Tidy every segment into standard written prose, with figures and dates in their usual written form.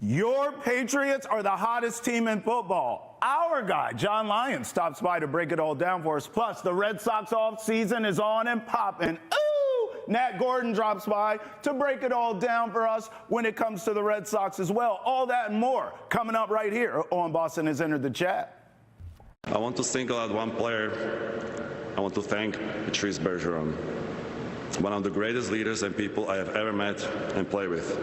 Your Patriots are the hottest team in football. Our guy, Jon Lyons, stops by to break it all down for us. Plus, the Red Sox offseason is on and popping. Ooh! Nat Gordon drops by to break it all down for us when it comes to the Red Sox as well. All that and more coming up right here on Boston Has Entered the Chat. I want to single out one player. I want to thank Patrice Bergeron, one of the greatest leaders and people I have ever met and played with.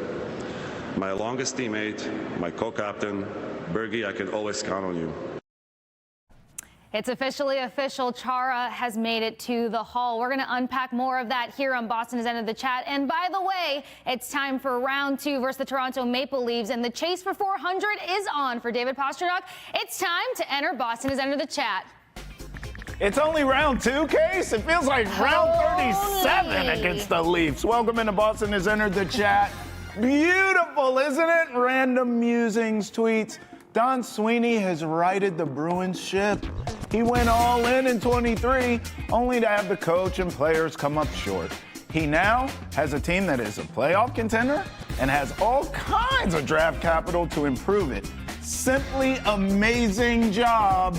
My longest teammate, my co-captain, Bergie, I can always count on you. It's officially official. Chara has made it to the Hall. We're going to unpack more of that here on Boston Has Entered the Chat. And by the way, it's time for round 2 versus the Toronto Maple Leafs. And the chase for 400 is on for David Pastrnak. It's time to enter Boston Has Entered the Chat. It's only round 2, Case? It feels like round 37 against the Leafs. Welcome into Boston Has Entered the Chat. Beautiful, isn't it? Random musings, tweets. Don Sweeney has righted the Bruins ship. He went all in 23, only to have the coach and players come up short. He now has a team that is a playoff contender and has all kinds of draft capital to improve it. Simply amazing job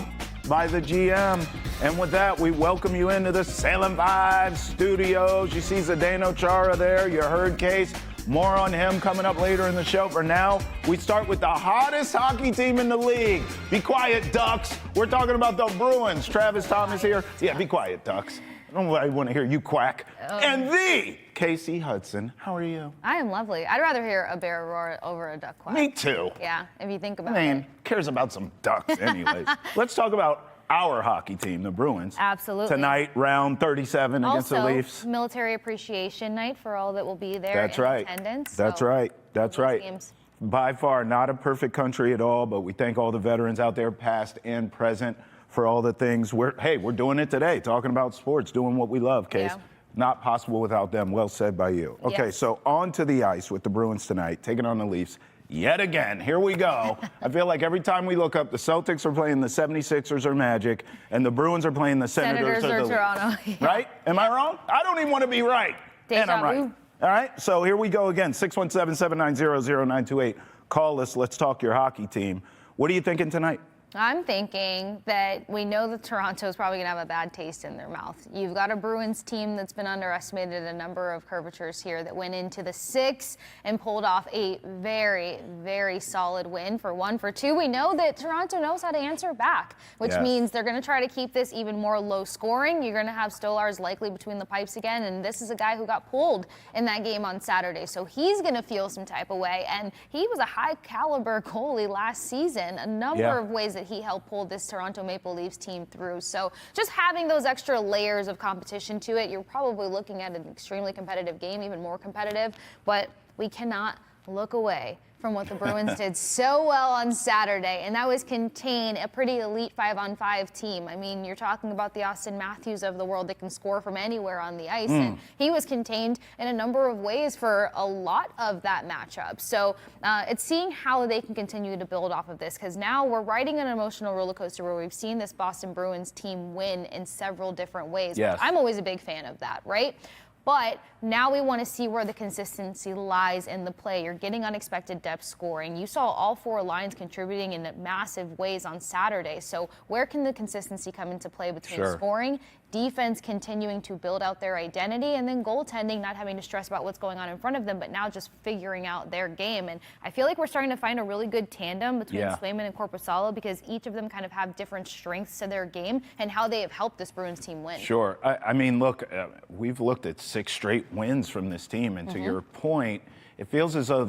by the GM. And with that, we welcome you into the Salem 5 studios. You see Zdeno Chara there. You heard Case. More on him coming up later in the show. For now, we start with the hottest hockey team in the league. Be quiet, Ducks. We're talking about the Bruins. Travis Thomas here. Yeah, be quiet, Ducks. I don't want to hear you quack. And the Kasey Hudson. How are you? I am lovely. I'd rather hear a bear roar over a duck quack. Me too. Yeah, if you think about it. Man, cares about some ducks anyways. Let's talk about our hockey team, the Bruins. Absolutely. Tonight, round 37 against the Leafs. Military Appreciation Night for all that will be there That's in right. attendance. That's right. That's right. Games. By far, not a perfect country at all, but we thank all the veterans out there, past and present, for all the things. We're doing it today, talking about sports, doing what we love, Case. Yeah. Not possible without them. Well said by you. Okay, Yes. So on to the ice with the Bruins tonight, taking on the Leafs. Yet again, here we go. I feel like every time we look up, the Celtics are playing the 76ers or Magic, and the Bruins are playing the Senators or the Toronto. Yeah. Right? Am I wrong? I don't even want to be right. And I'm right. All right, so here we go again, 617-790-0928. Call us. Let's talk your hockey team. What are you thinking tonight? I'm thinking that we know that Toronto is probably going to have a bad taste in their mouth. You've got a Bruins team that's been underestimated a number of curvatures here that went into the 6 and pulled off a very, very solid win for 1. For 2, we know that Toronto knows how to answer back, which means they're going to try to keep this even more low scoring. You're going to have Stolarz likely between the pipes again, and this is a guy who got pulled in that game on Saturday, so he's going to feel some type of way, and he was a high-caliber goalie last season. A number of ways that he helped pull this Toronto Maple Leafs team through. So just having those extra layers of competition to it, you're probably looking at an extremely competitive game, even more competitive, but we cannot look away from what the Bruins did so well on Saturday, and that was contain a pretty elite 5-on-5 team. I mean, you're talking about the Austin Matthews of the world that can score from anywhere on the ice, and he was contained in a number of ways for a lot of that matchup. So it's seeing how they can continue to build off of this, because now we're riding an emotional roller coaster where we've seen this Boston Bruins team win in several different ways. Yes. I'm always a big fan of that, right? But now we want to see where the consistency lies in the play. You're getting unexpected depth scoring. You saw all 4 lines contributing in massive ways on Saturday. So where can the consistency come into play between scoring, defense continuing to build out their identity, and then goaltending, not having to stress about what's going on in front of them, but now just figuring out their game? And I feel like we're starting to find a really good tandem between Swayman and Korpisalo, because each of them kind of have different strengths to their game and how they have helped this Bruins team win. Sure. I mean, look, we've looked at 6 straight wins from this team, and to your point, it feels as though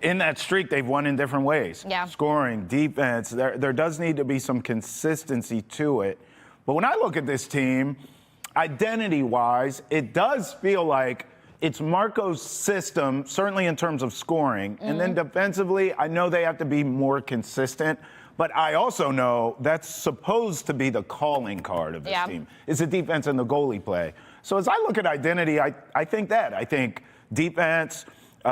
in that streak, they've won in different ways. Yeah. Scoring, defense, there does need to be some consistency to it. But when I look at this team, identity-wise, it does feel like it's Marco's system, certainly in terms of scoring. And then defensively, I know they have to be more consistent. But I also know that's supposed to be the calling card of this team, is the defense and the goalie play. So as I look at identity, I think that. I think defense,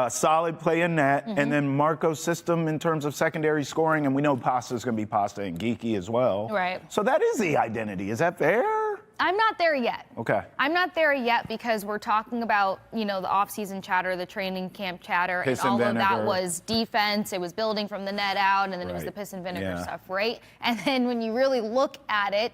solid play in net, and then Marco's system in terms of secondary scoring. And we know Pasta's going to be Pasta and Geeky as well. Right. So that is the identity. Is that fair? I'm not there yet. Okay. I'm not there yet because we're talking about, the offseason chatter, the training camp chatter, Piss and all and of that vinegar. was defense. It was building from the net out, and then it was Right. the piss and vinegar Yeah. stuff, right? And then when you really look at it,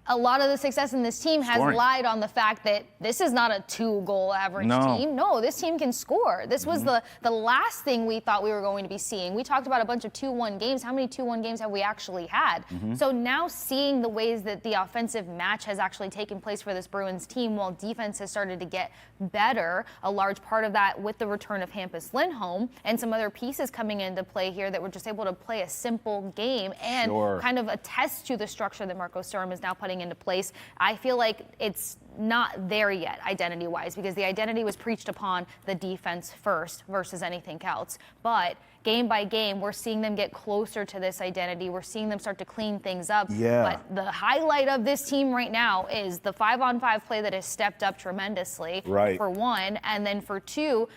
a lot of the success in this team has Scoring. lied on the fact that this is not a 2-goal average team. No, this team can score. This was the last thing we thought we were going to be seeing. We talked about a bunch of 2-1 games. How many 2-1 games have we actually had? So now seeing the ways that the offensive match has actually taken place for this Bruins team while defense has started to get better, a large part of that with the return of Hampus Lindholm and some other pieces coming into play here that were just able to play a simple game and kind of attest to the structure that Marco Sturm is now putting into place. I feel like it's not there yet identity-wise because the identity was preached upon the defense first versus anything else. But game by game, we're seeing them get closer to this identity. We're seeing them start to clean things up. Yeah. But the highlight of this team right now is the 5-on-5 play that has stepped up tremendously, Right. for one. And then for two,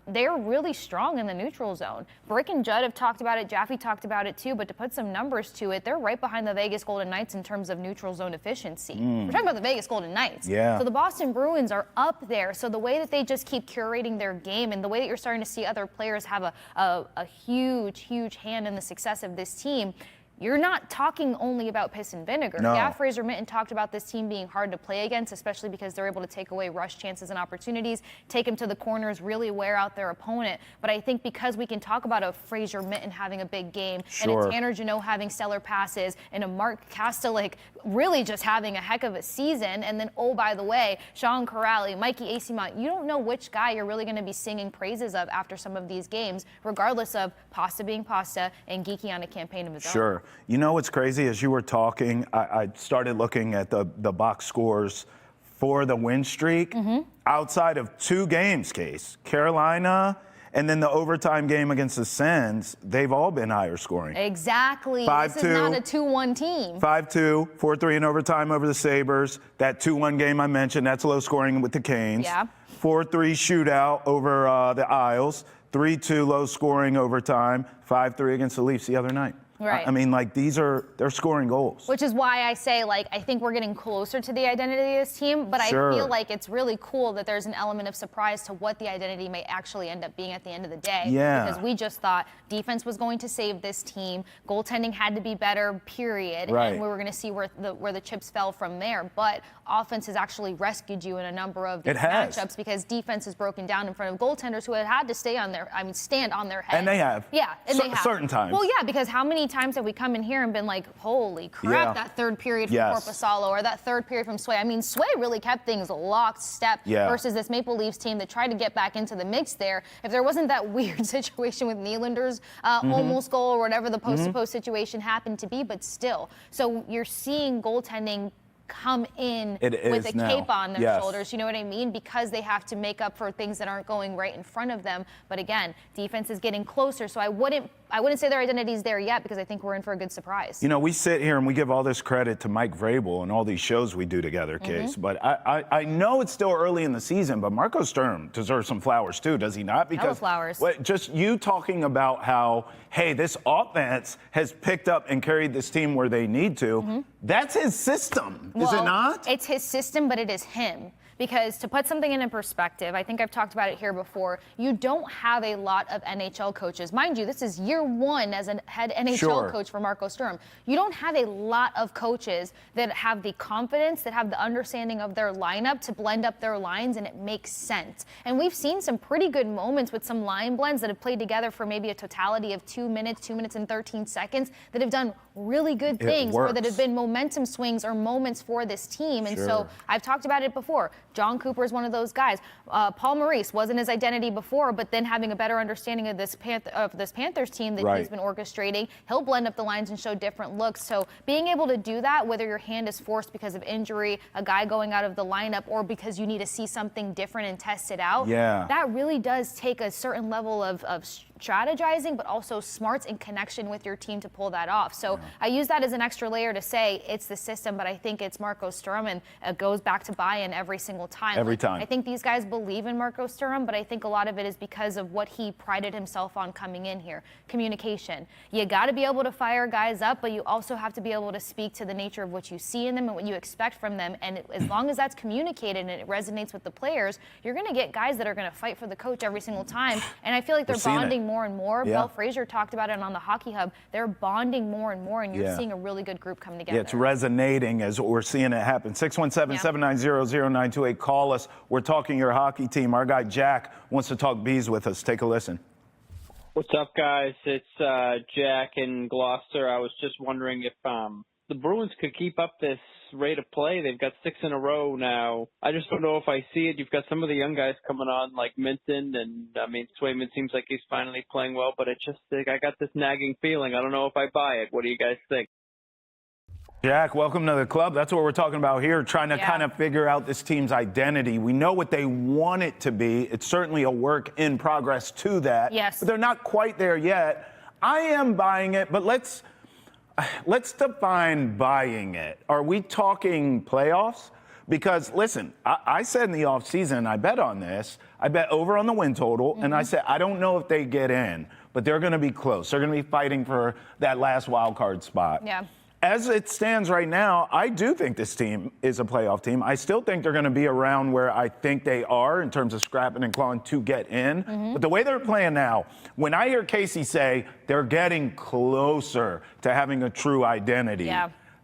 they're really strong in the neutral zone. Brick and Judd have talked about it. Jaffe talked about it too. But to put some numbers to it, they're right behind the Vegas Golden Knights in terms of neutral zone efficiency. We're talking about the Vegas Golden Knights. Yeah. So the Boston Bruins are up there. So the way that they just keep curating their game and the way that you're starting to see other players have a huge, huge hand in the success of this team, you're not talking only about piss and vinegar. No. Yeah, Fraser Minton talked about this team being hard to play against, especially because they're able to take away rush chances and opportunities, take them to the corners, really wear out their opponent. But I think because we can talk about a Fraser Minton having a big game and a Tanner Jeannot having stellar passes and a Mark Kastelik really just having a heck of a season, and then, oh, by the way, Sean Corrali, Mikey Asimont, you don't know which guy you're really going to be singing praises of after some of these games, regardless of Pasta being Pasta and Geeky on a campaign of his own. Sure. You know what's crazy? As you were talking, I started looking at the box scores for the win streak. Outside of 2 games, Case, Carolina and then the overtime game against the Sens, they've all been higher scoring. Exactly. 5-2. This is not a 2-1 team. 5-2, 4-3 in overtime over the Sabres. That 2-1 game I mentioned, that's low scoring with the Canes. Yeah. 4-3 shootout over the Isles. 3-2 low scoring overtime. 5-3 against the Leafs the other night. Right. I mean, like, they're scoring goals. Which is why I say, like, I think we're getting closer to the identity of this team, but I feel like it's really cool that there's an element of surprise to what the identity may actually end up being at the end of the day. Yeah. Because we just thought defense was going to save this team, goaltending had to be better, period. Right. And we were going to see where the chips fell from there. But offense has actually rescued you in a number of these matchups because defense has broken down in front of goaltenders who had to stand on their head. And they have. Yeah, and they have. Certain times. Well, yeah, because how many times have we come in here and been like, holy crap, that third period from Korpisalo or that third period from Sway. I mean, Sway really kept things locked step versus this Maple Leafs team that tried to get back into the mix there. If there wasn't that weird situation with Nylander's almost goal or whatever the post-to-post situation happened to be, but still. So you're seeing goaltending come in with a cape on their shoulders, you know what I mean? Because they have to make up for things that aren't going right in front of them. But again, defense is getting closer, so I wouldn't say their identity is there yet because I think we're in for a good surprise. You know, we sit here and we give all this credit to Mike Vrabel and all these shows we do together, Case. But I know it's still early in the season, but Marco Sturm deserves some flowers too, does he not? Because flowers. Just you talking about how, hey, this offense has picked up and carried this team where they need to. That's his system, is it not? It's his system, but it is him. Because to put something into perspective, I think I've talked about it here before, you don't have a lot of NHL coaches. Mind you, this is year 1 as a head NHL coach for Marco Sturm. You don't have a lot of coaches that have the confidence, that have the understanding of their lineup to blend up their lines, and it makes sense. And we've seen some pretty good moments with some line blends that have played together for maybe a totality of 2 minutes and 13 seconds that have done really good things, or that have been momentum swings or moments for this team. And so I've talked about it before. John Cooper is one of those guys. Paul Maurice wasn't his identity before, but then having a better understanding of this Panthers team that he's been orchestrating, he'll blend up the lines and show different looks. So being able to do that, whether your hand is forced because of injury, a guy going out of the lineup, or because you need to see something different and test it out, that really does take a certain level of strategizing, but also smarts and connection with your team to pull that off. So I use that as an extra layer to say it's the system, but I think it's Marco Sturm, and it goes back to buy-in every single time. Every time. I think these guys believe in Marco Sturm, but I think a lot of it is because of what he prided himself on coming in here. Communication. You got to be able to fire guys up, but you also have to be able to speak to the nature of what you see in them and what you expect from them. And as long as that's communicated and it resonates with the players, you're going to get guys that are going to fight for the coach every single time. And I feel like they're bonding more and more. Bell Frazier talked about it on the Hockey Hub. They're bonding more and more, and you're seeing a really good group come together. Yeah, it's resonating as we're seeing it happen. 617-790-0928. Call us. We're talking your hockey team. Our guy Jack wants to talk bees with us. Take a listen. What's up, guys? It's Jack in Gloucester. I was just wondering if the Bruins could keep up this rate of play. They've got 6 in a row now. I just don't know if I see it. You've got some of the young guys coming on like Minton, and I mean, Swayman seems like he's finally playing well, but I got this nagging feeling. I don't know if I buy it. What do you guys think? Jack, welcome to the club. That's what we're talking about here, trying to kind of figure out this team's identity. We know what they want it to be. It's certainly a work in progress to that. Yes. But they're not quite there yet. I am buying it, but let's define buying it. Are we talking playoffs? Because, listen, I said in the offseason, I bet on this. I bet over on the win total, and I said, I don't know if they get in, but they're going to be close. They're going to be fighting for that last wild card spot. Yeah. As it stands right now, I do think this team is a playoff team. I still think they're going to be around where I think they are in terms of scrapping and clawing to get in. But the way they're playing now, when I hear Kasey say they're getting closer to having a true identity,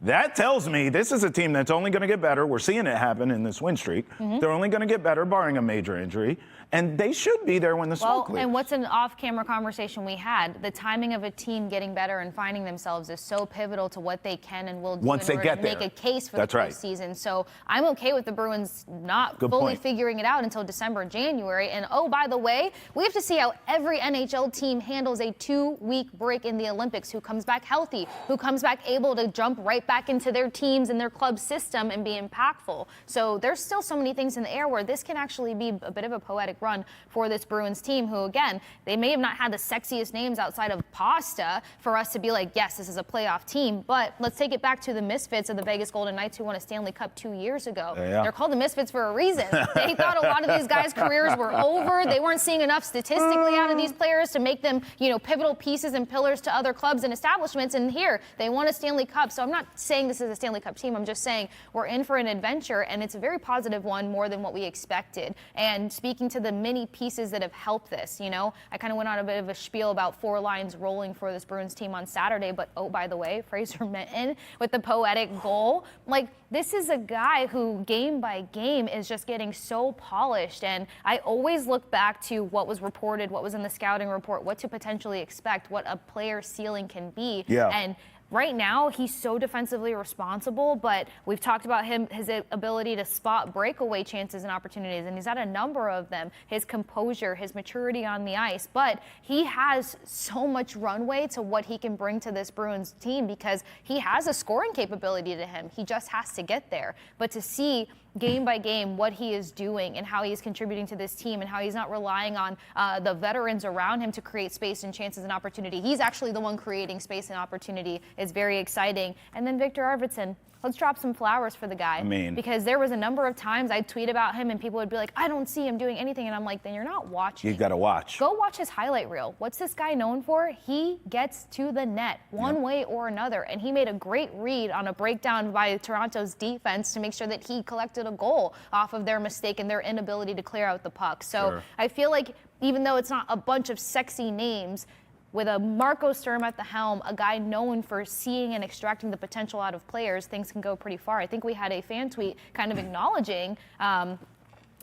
that tells me this is a team that's only going to get better. We're seeing it happen in this win streak. They're only going to get better, barring a major injury. And they should be there when the smoke clears. And what's an off-camera conversation we had? The timing of a team getting better and finding themselves is so pivotal to what they can and will do once they get there. Make a case for the postseason. So I'm okay with the Bruins not fully figuring it out until December, January. And oh, by the way, we have to see how every NHL team handles a 2-week break in the Olympics. Who comes back healthy? Who comes back able to jump right back into their teams and their club system and be impactful? So there's still so many things in the air where this can actually be a bit of a poetic run for this Bruins team, who, again, they may have not had the sexiest names outside of Pasta for us to be like, yes, this is a playoff team. But let's take it back to the misfits of the Vegas Golden Knights who won a Stanley Cup 2 years ago. They're called the misfits for a reason. They thought a lot of these guys' careers were over. They weren't seeing enough statistically out of these players to make them, pivotal pieces and pillars to other clubs and establishments. And here, they won a Stanley Cup. So I'm not saying this is a Stanley Cup team. I'm just saying we're in for an adventure, and it's a very positive one, more than what we expected. And speaking to the many pieces that have helped this, I kind of went on a bit of a spiel about 4 lines rolling for this Bruins team on Saturday, but oh, by the way, Fraser Minton with the poetic goal. Like, this is a guy who game by game is just getting so polished, and I always look back to what was reported, what was in the scouting report, what to potentially expect, what a player's ceiling can be. And right now, he's so defensively responsible, but we've talked about his ability to spot breakaway chances and opportunities, and he's had a number of them. His composure, his maturity on the ice, but he has so much runway to what he can bring to this Bruins team because he has a scoring capability to him. He just has to get there. But to see game by game what he is doing and how he is contributing to this team and how he's not relying on the veterans around him to create space and chances and opportunity. He's actually the one creating space and opportunity. Is very exciting. And then Victor Arvidsson. Let's drop some flowers for the guy. Because there was a number of times I'd tweet about him and people would be like, I don't see him doing anything. And I'm like, then you're not watching. You got to watch. Go watch his highlight reel. What's this guy known for? He gets to the net one way or another. And he made a great read on a breakdown by Toronto's defense to make sure that he collected a goal off of their mistake and their inability to clear out the puck. So I feel like even though it's not a bunch of sexy names, with a Marco Sturm at the helm, a guy known for seeing and extracting the potential out of players, things can go pretty far. I think we had a fan tweet kind of acknowledging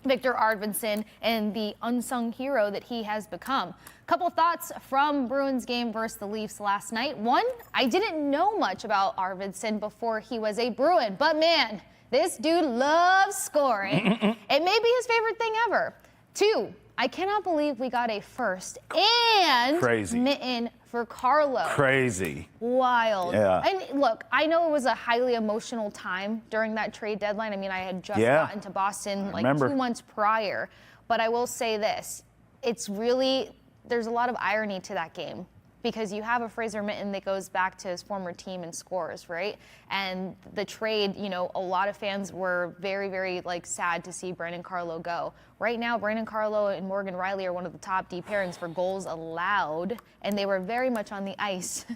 Victor Arvidsson and the unsung hero that he has become. Couple thoughts from Bruins game versus the Leafs last night. One, I didn't know much about Arvidsson before he was a Bruin, but man, this dude loves scoring. It may be his favorite thing ever. Two, I cannot believe we got a first and mitten for Carlo. Crazy. Wild. And look, I know it was a highly emotional time during that trade deadline. I mean, I had just gotten to Boston like 2 months prior. But I will say this. It's really there's a lot of irony to that game, because you have a Fraser Mitten that goes back to his former team and scores, right? And the trade, you know, a lot of fans were very, very sad to see Brandon Carlo go. Right now, Brandon Carlo and Morgan Riley are one of the top D pairings for goals allowed, and they were very much on the ice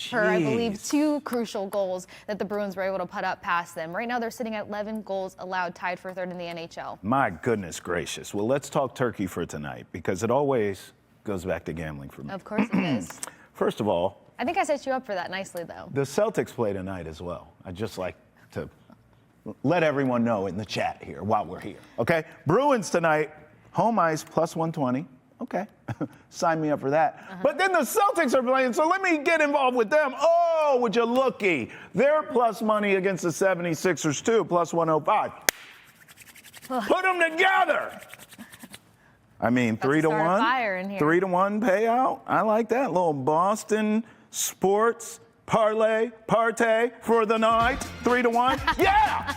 for, I believe, 2 crucial goals that the Bruins were able to put up past them. Right now, they're sitting at 11 goals allowed, tied for 3rd in the NHL. My goodness gracious. Well, let's talk turkey for tonight, because it always goes back to gambling for me. Of course it is. First of all, I think I set you up for that nicely, though. the Celtics play tonight as well. I'd just like to let everyone know in the chat here while we're here, okay? Bruins tonight, home ice plus 120. Okay, sign me up for that. But then the Celtics are playing, so let me get involved with them. Oh, would you looky? They're plus money against the 76ers too, plus 105. Put them together. I mean, 3 to 1. Fire in here. 3 to 1 payout. I like that. Little Boston sports parlay for the night. 3 to 1. Yeah!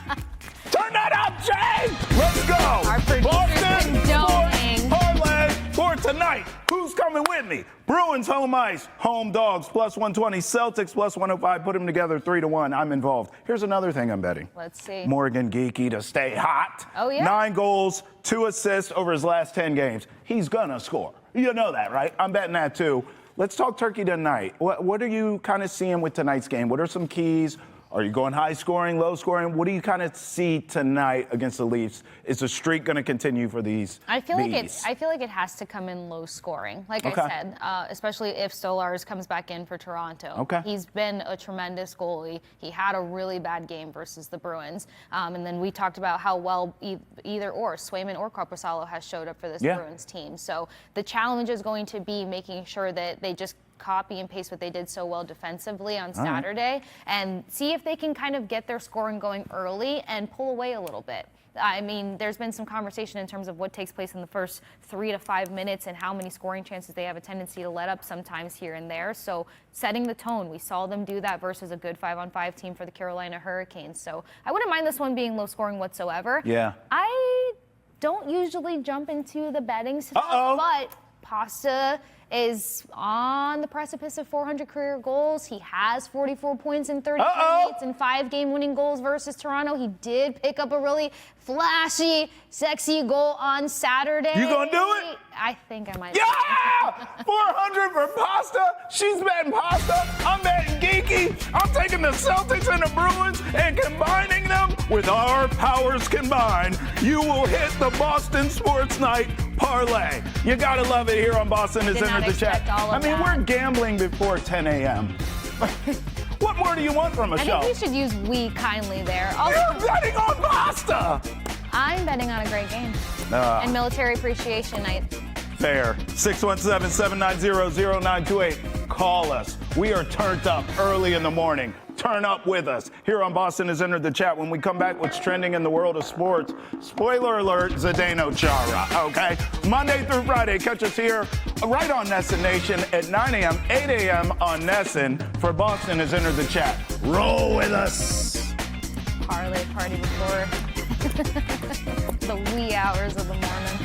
Turn that up, Jay! Let's go! Our producer's condoning. Sports parlay for tonight. Who's coming with me? Bruins home ice, home dogs plus 120, Celtics plus 105. Put them together 3 to 1. I'm involved. Here's another thing I'm betting. Let's see. Morgan Geeky to stay hot. Oh, yeah? 9 goals, 2 assists over his last 10 games. He's gonna score. You know that, right? I'm betting that too. Let's talk turkey tonight. What are you kind of seeing with tonight's game? What are some keys? Are you going high scoring, low scoring? What do you kind of see tonight against the Leafs? Is the streak going to continue for these? I feel like bees? it has to come in low scoring, like Okay. I said, especially if Stolarz comes back in for Toronto. Okay. He's been a tremendous goalie. He had a really bad game versus the Bruins, and then we talked about how well either or Swayman or Korpisalo has showed up for this Bruins team. So the challenge is going to be making sure that they just copy and paste what they did so well defensively on Saturday and see if they can kind of get their scoring going early and pull away a little bit. I mean, there's been some conversation in terms of what takes place in the first 3 to 5 minutes and how many scoring chances they have a tendency to let up sometimes here and there. So setting the tone, we saw them do that versus a good 5-on-5 team for the Carolina Hurricanes. So I wouldn't mind this one being low scoring whatsoever. Yeah. I don't usually jump into the betting stuff, but Pasta is on the precipice of 400 career goals. He has 44 points in 30 minutes and 5 game-winning goals versus Toronto. He did pick up a really flashy, sexy goal on Saturday. You gonna do it? I think I might. Yeah! 400 for Pasta. She's betting Pasta. I'm betting Geeky. I'm taking the Celtics and the Bruins and combining them with our powers combined. You will hit the Boston Sports Night parlay. You gotta love it here on Boston is in the chat. All of I mean, that. we're gambling before 10 a.m. What more do you want from a I show? think you should use "we" kindly there. You're betting on Pasta. I'm betting on a great game and military appreciation night. Fair. 617-790-0928. Call us. We are turned up early in the morning. Turn up with us. Here on Boston has entered the chat. When we come back, what's trending in the world of sports? Spoiler alert, Zdeno Chara, okay? Monday through Friday, catch us here right on Nesson Nation at 9 a.m., 8 a.m. on Nesson for Boston has entered the chat. Roll with us. Parlay party before the wee hours of the morning.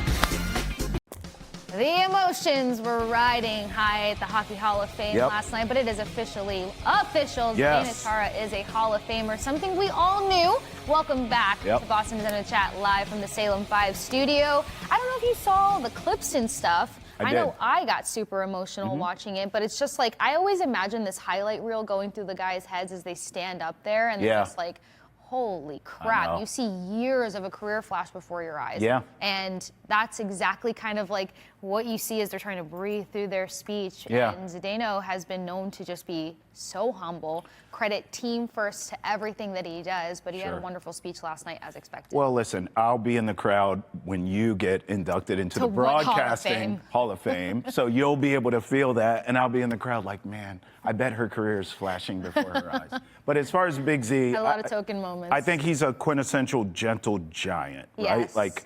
The emotions were riding high at the Hockey Hall of Fame last night, but it is official. Zdeno Chara is a Hall of Famer, something we all knew. Welcome back to Boston is in the chat live from the Salem 5 studio. I don't know if you saw the clips and stuff. I know I got super emotional watching it, but it's just like I always imagine this highlight reel going through the guys' heads as they stand up there, and they're just like, holy crap, you see years of a career flash before your eyes. Yeah. And that's exactly kind of like what you see as they're trying to breathe through their speech. Yeah. And Zdeno has been known to just be so humble, credit team first to everything that he does, but he had a wonderful speech last night as expected. Well, listen, I'll be in the crowd when you get inducted into the Broadcasting Hall of Fame. So you'll be able to feel that, and I'll be in the crowd like, man, I bet her career is flashing before her eyes. But as far as Big Z, a lot of token moments. I think he's a quintessential gentle giant, right? Yes. Like,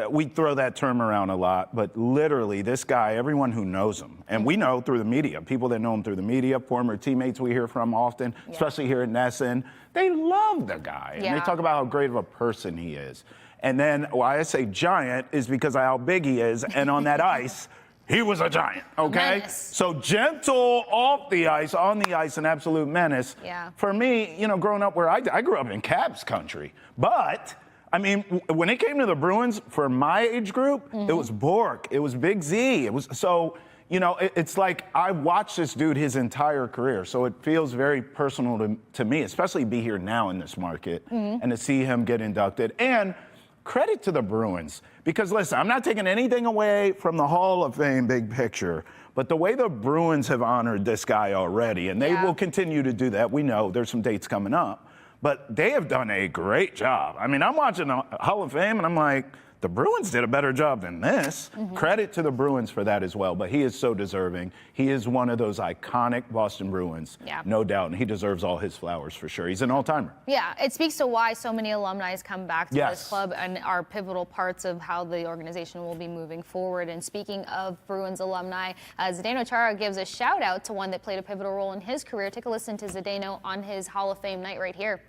we throw that term around a lot, but literally this guy, everyone who knows him, and we know through the media, people that know him through the media, former teammates we hear from often, especially here at Nesson, they love the guy. And they talk about how great of a person he is. And then why I say giant is because of how big he is, and on that ice, he was a giant, okay? Menace. So gentle off the ice, on the ice, an absolute menace. Yeah. For me, you know, growing up where I grew up in Cavs country, but I mean, when it came to the Bruins, for my age group, it was Bork, it was Big Z, it was so. You know, it's like I watched this dude his entire career, so it feels very personal to me, especially be here now in this market and to see him get inducted. And credit to the Bruins, because listen, I'm not taking anything away from the Hall of Fame big picture, but the way the Bruins have honored this guy already, and they will continue to do that. We know there's some dates coming up, but they have done a great job. I mean, I'm watching the Hall of Fame, and I'm like, the Bruins did a better job than this. Credit to the Bruins for that as well, but he is so deserving. He is one of those iconic Boston Bruins, no doubt, and he deserves all his flowers for sure. He's an all-timer. Yeah, it speaks to why so many alumni come back to this club and are pivotal parts of how the organization will be moving forward. And speaking of Bruins alumni, Zdeno Chara gives a shout out to one that played a pivotal role in his career. Take a listen to Zdeno on his Hall of Fame night right here.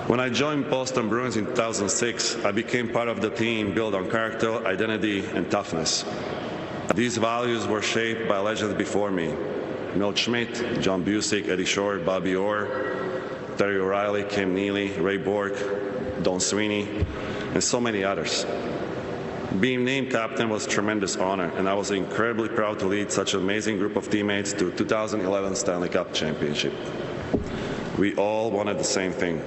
When I joined Boston Bruins in 2006, I became part of the team built on character, identity, and toughness. These values were shaped by legends before me: Milt Schmidt, John Busick, Eddie Shore, Bobby Orr, Terry O'Reilly, Kim Neely, Ray Bork, Don Sweeney, and so many others. Being named captain was a tremendous honor, and I was incredibly proud to lead such an amazing group of teammates to 2011 Stanley Cup championship. We all wanted the same thing.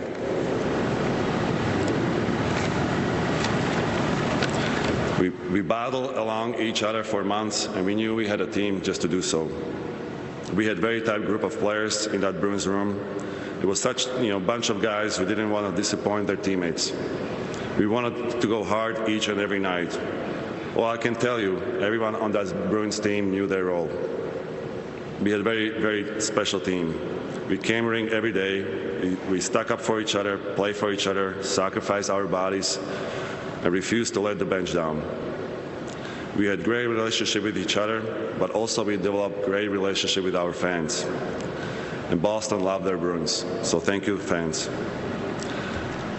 We battled along each other for months, and we knew we had a team just to do so. We had a very tight group of players in that Bruins room. It was such a bunch of guys who didn't want to disappoint their teammates. We wanted to go hard each and every night. Well, I can tell you, everyone on that Bruins team knew their role. We had a very, very special team. We came ring every day. We stuck up for each other, played for each other, sacrificed our bodies, and refused to let the bench down. We had great relationship with each other, but also we developed great relationship with our fans. And Boston loved their Bruins, so thank you, fans.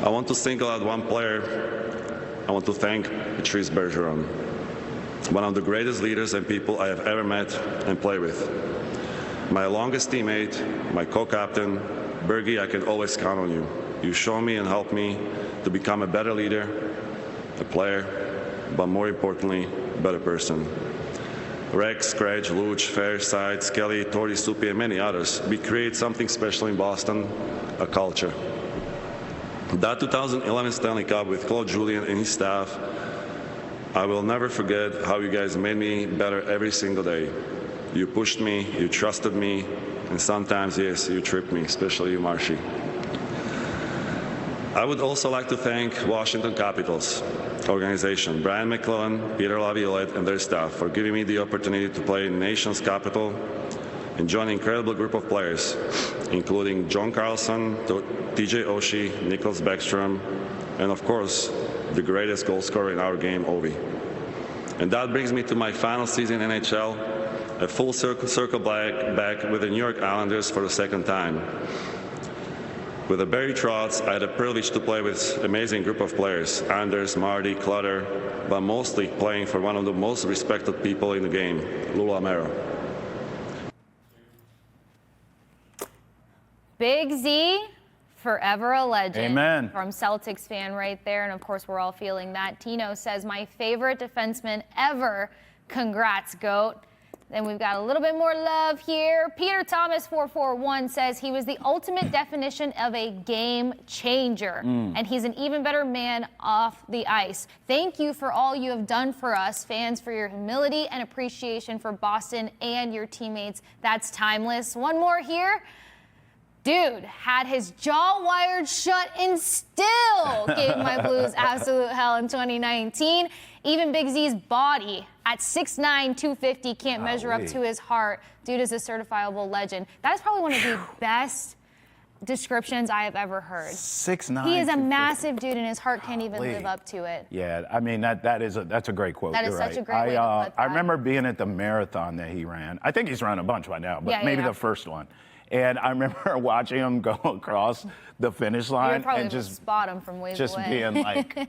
I want to single out one player. I want to thank Patrice Bergeron, one of the greatest leaders and people I have ever met and played with. My longest teammate, my co-captain, Bergie, I can always count on you. You show me and help me to become a better leader, a player, but more importantly, a better person. Rex, Scratch, Luch, Fairside, Skelly, Tori Supi, and many others. We create something special in Boston, a culture. That 2011 Stanley Cup with Claude Julien and his staff, I will never forget how you guys made me better every single day. You pushed me, you trusted me, and sometimes, yes, you tripped me, especially you, Marshy. I would also like to thank Washington Capitals organization, Brian McClellan, Peter Laviolette, and their staff for giving me the opportunity to play in the nation's capital and join an incredible group of players, including John Carlson, TJ Oshie, Nicholas Backstrom, and of course, the greatest goal scorer in our game, Ovi. And that brings me to my final season in NHL, a full circle back with the New York Islanders for the second time. With the Barry Trotz, I had the privilege to play with an amazing group of players, Anders, Marty, Clutter, but mostly playing for one of the most respected people in the game, Lou Lamoriello. Big Z, forever a legend. Amen. From Celtics fan right there, and of course we're all feeling that. Tino says, my favorite defenseman ever. Congrats, GOAT. Then we've got a little bit more love here. Peter Thomas 441 says he was the ultimate definition of a game changer, and he's an even better man off the ice. Thank you for all you have done for us fans, for your humility and appreciation for Boston and your teammates. That's timeless. One more here. Dude had his jaw wired shut and still gave my Blues absolute hell in 2019. Even Big Z's body at 6'9", 250 can't measure up to his heart. Dude is a certifiable legend. That is probably one of the best descriptions I have ever heard. 6'9". He is a massive dude, and his heart can't even live up to it. Yeah, I mean that's a great quote. That is You're such right. a great way to put that. I remember being at the marathon that he ran. I think he's run a bunch by now, but maybe the first one. And I remember watching him go across the finish line You probably and just spot him from ways away. being like,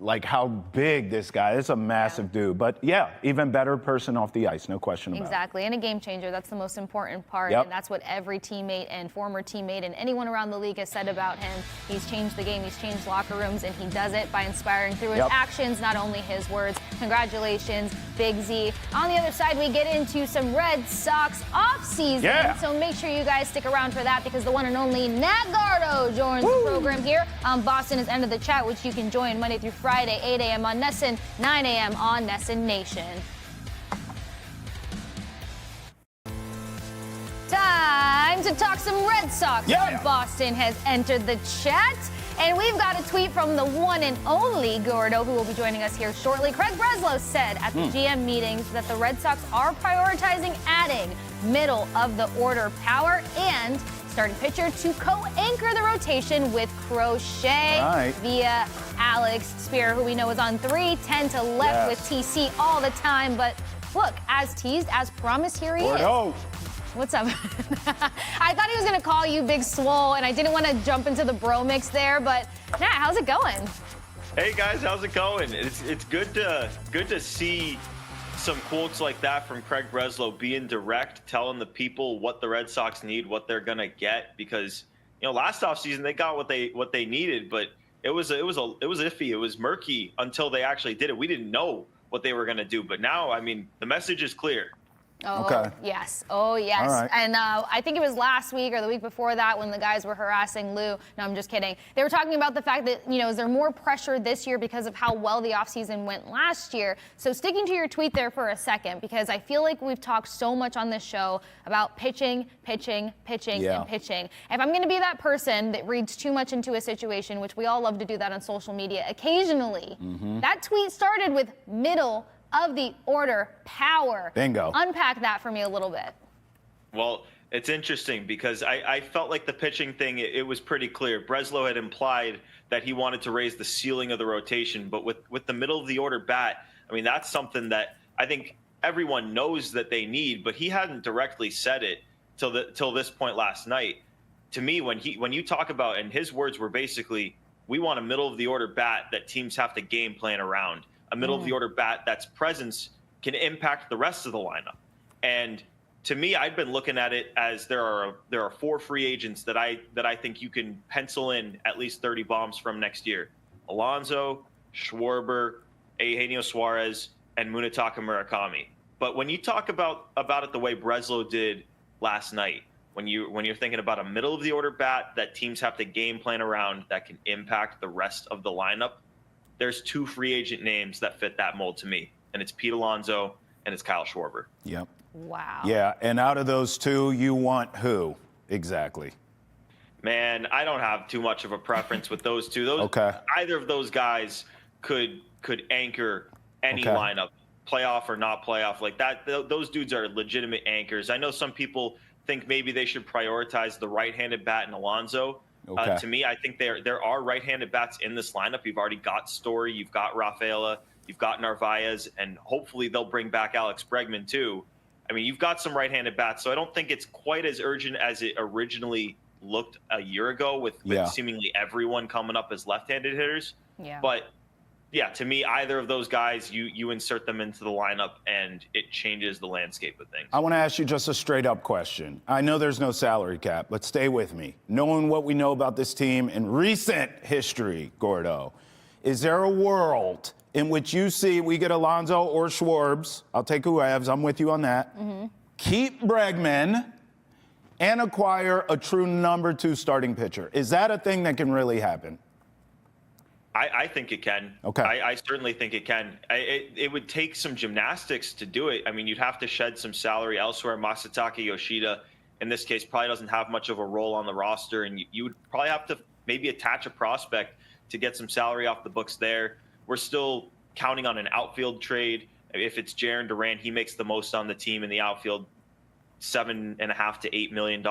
like how big this guy is. A massive dude. But yeah, even better person off the ice, no question about it. Exactly, and a game changer. That's the most important part, Yep. and that's what every teammate and former teammate and anyone around the league has said about him. He's changed the game, he's changed locker rooms, and he does it by inspiring through his Yep. actions, not only his words. Congratulations, Big Z. On the other side, we get into some Red Sox offseason, Yeah. so make sure you guys stick around for that because the one and only Nat Gordon joins the program here on Boston is End of the Chat, which you can join Monday through Friday, 8 a.m. on Nesson, 9 a.m. on Nesson Nation. Time to talk some Red Sox. Yeah. Boston has entered the chat. And we've got a tweet from the one and only Gordo, who will be joining us here shortly. Craig Breslow said at the GM meetings that the Red Sox are prioritizing adding middle-of-the-order power and starting pitcher to co-anchor the rotation with Crochet via Alex Spear, who we know is on 3-10 to left with TC all the time. But look, as teased, as promised, here he is. What's up? I thought he was going to call you Big Swole, and I didn't want to jump into the bro mix there, but Nat, how's it going? Hey guys, how's it going? It's good to see some quotes like that from Craig Breslow, being direct, telling the people what the Red Sox need, what they're gonna get. Because last offseason they got what they needed, but it was iffy, it was murky until they actually did it. We didn't know what they were gonna do, but now, I mean, the message is clear. Oh, Okay. yes. Oh, yes. All right. And I think it was last week or the week before that when the guys were harassing Lou. No, I'm just kidding. They were talking about the fact that, is there more pressure this year because of how well the offseason went last year? So sticking to your tweet there for a second, because I feel like we've talked so much on this show about pitching, and pitching. If I'm going to be that person that reads too much into a situation, which we all love to do that on social media occasionally, that tweet started with middle of the order power. Bingo. Unpack that for me a little bit. Well, it's interesting because I felt like the pitching thing, it was pretty clear. Breslow had implied that he wanted to raise the ceiling of the rotation, but with the middle of the order bat, I mean, that's something that I think everyone knows that they need, but he hadn't directly said it till this point last night. To me, when you talk about, and his words were basically, we want a middle of the order bat that teams have to game plan around. A middle-of-the-order bat that's presence can impact the rest of the lineup. And to me, I've been looking at it as there are 4 free agents that I think you can pencil in at least 30 bombs from next year: Alonso, Schwarber, Eugenio Suarez, and Munetaka Murakami. But when you talk about it the way Breslow did last night, when you're thinking about a middle-of-the-order bat that teams have to game plan around that can impact the rest of the lineup, there's 2 free agent names that fit that mold to me, and it's Pete Alonso and it's Kyle Schwarber. Yep. Wow. Yeah, and out of those 2, you want who exactly? Man, I don't have too much of a preference with those 2. Either of those guys could anchor any lineup, playoff or not playoff. Like that, those dudes are legitimate anchors. I know some people think maybe they should prioritize the right-handed bat in Alonso. To me, I think there are right-handed bats in this lineup. You've already got Story, you've got Rafaela, you've got Narvaez, and hopefully they'll bring back Alex Bregman too. I mean, you've got some right-handed bats, so I don't think it's quite as urgent as it originally looked a year ago with seemingly everyone coming up as left-handed hitters. Yeah. But yeah, to me, either of those guys, you insert them into the lineup and it changes the landscape of things. I want to ask you just a straight-up question. I know there's no salary cap, but stay with me. Knowing what we know about this team in recent history, Gordo, is there a world in which you see we get Alonso or Schwarbs? I'll take whoever's. I'm with you on that. Keep Bregman and acquire a true number 2 starting pitcher. Is that a thing that can really happen? I think it can. Okay. I certainly think it can. It would take some gymnastics to do it. I mean, you'd have to shed some salary elsewhere. Masataka Yoshida, in this case, probably doesn't have much of a role on the roster, and you would probably have to maybe attach a prospect to get some salary off the books there. We're still counting on an outfield trade. If it's Jarren Duran, he makes the most on the team in the outfield, $7.5 to $8 million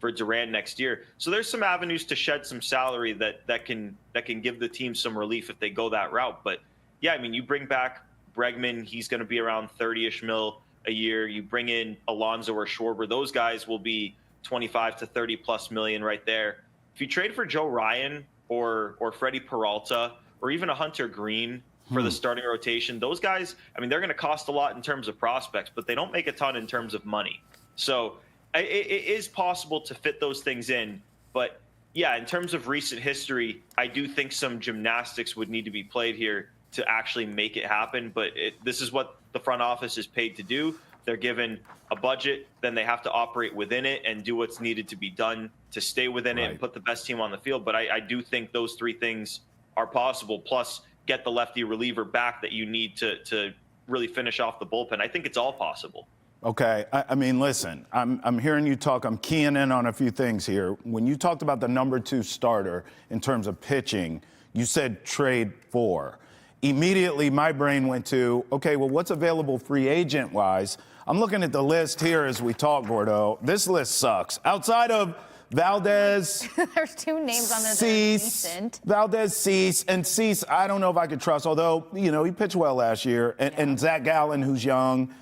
for Durant next year. So there's some avenues to shed some salary that can give the team some relief if they go that route. But yeah, I mean, you bring back Bregman, he's going to be around 30-ish mil a year. You bring in Alonso or Schwarber, those guys will be 25 to 30 plus million right there. If you trade for Joe Ryan or Freddie Peralta or even a Hunter Green for the starting rotation. Those guys, I mean, they're going to cost a lot in terms of prospects, but they don't make a ton in terms of money. So it is possible to fit those things in. But yeah, in terms of recent history, I do think some gymnastics would need to be played here to actually make it happen. But this is what the front office is paid to do. They're given a budget, then they have to operate within it and do what's needed to be done to stay within it and put the best team on the field. But I do think those three things are possible, plus get the lefty reliever back that you need to really finish off the bullpen. I think it's all possible. Okay, I mean, listen, I'm hearing you talk. I'm keying in on a few things here. When you talked about the number 2 starter in terms of pitching, you said trade for. Immediately, my brain went to, okay, well, what's available free agent-wise? I'm looking at the list here as we talk, Gordo. This list sucks. Outside of Valdez, there's 2 names on there that are decent. Valdez, Cease, and Cease, I don't know if I could trust, although, you know, he pitched well last year, and Zach Gallen, who's young.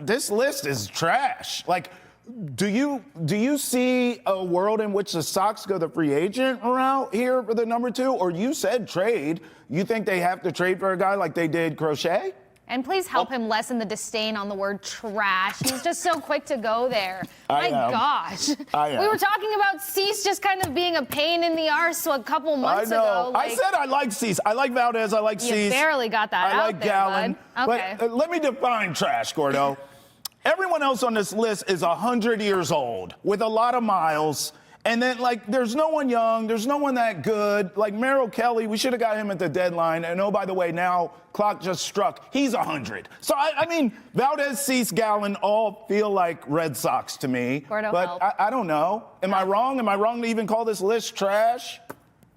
This list is trash. Like, do you see a world in which the Sox go the free agent route here for the number 2? Or you said trade. You think they have to trade for a guy like they did Crochet? And please help him lessen the disdain on the word trash. He's just so quick to go there. My gosh. We were talking about Cease just kind of being a pain in the arse a couple months ago. I said I like Cease. I like Valdez. I like Cease. You barely got that out I like there, Gallen. bud. Okay. But let me define trash, Gordo. Everyone else on this list is 100 years old with a lot of miles. And then, like, there's no one young. There's no one that good. Like, Merrill Kelly, we should have got him at the deadline. And, oh, by the way, now clock just struck. He's 100. So, I mean, Valdez, Cease, Gallen all feel like Red Sox to me. Gordo, but I don't know. Am I wrong? Am I wrong to even call this list trash?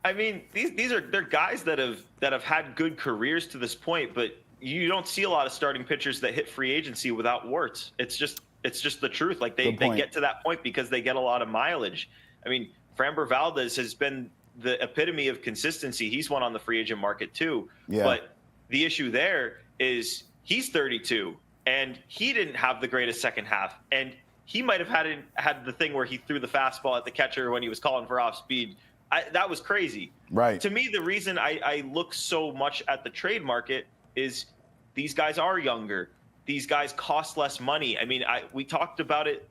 I mean, they're guys that have had good careers to this point, but you don't see a lot of starting pitchers that hit free agency without warts. It's just the truth. Like, they get to that point because they get a lot of mileage. I mean, Framber Valdez has been the epitome of consistency. He's one on the free agent market too. Yeah. But the issue there is he's 32 and he didn't have the greatest second half. And he might have had the thing where he threw the fastball at the catcher when he was calling for off speed. That was crazy. Right. To me, the reason I look so much at the trade market is these guys are younger. These guys cost less money. I mean, we talked about it